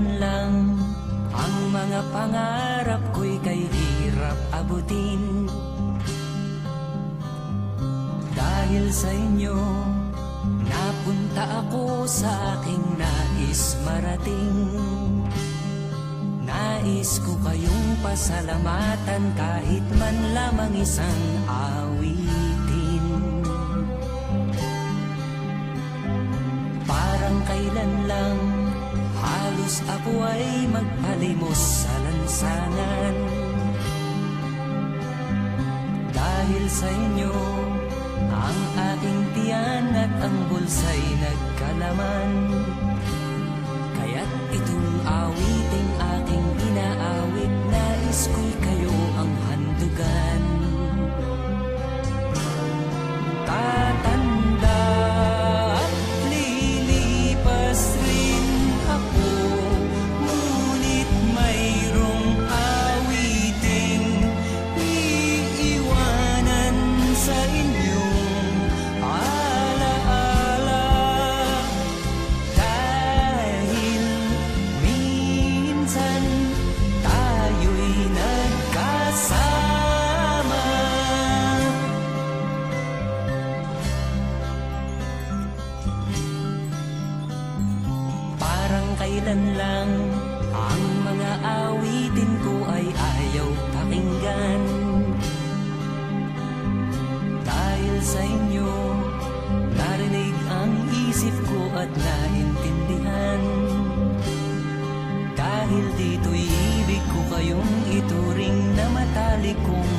kailan lang ang mga pangarap ko'y kay hirap abutin. Dahil sa inyo, napunta ako sa aking nais marating. Nais ko kayong pasalamatan kahit man lamang isang awitin. Parang kailan lang halos ako ay magpalimos sa lansangan. Dahil sa inyo, ang aking tiyan at ang bulsa'y nagkalaman. Kaya't itong awiting aking inaawit, nais ko'y kayo ang handugan. Tatanda at lilipas rin ako, ngunit mayroong awiting iiwanan sa inyong alaala. Dahil minsan tayo'y nagkasama. Parang kailan lang ang mga awitin ko ay ayaw pakinggan. Dahil sa inyo, narinig ang isip ko at naintindihan. Dahil dito'y ibig ko kayong ituring na matalik kong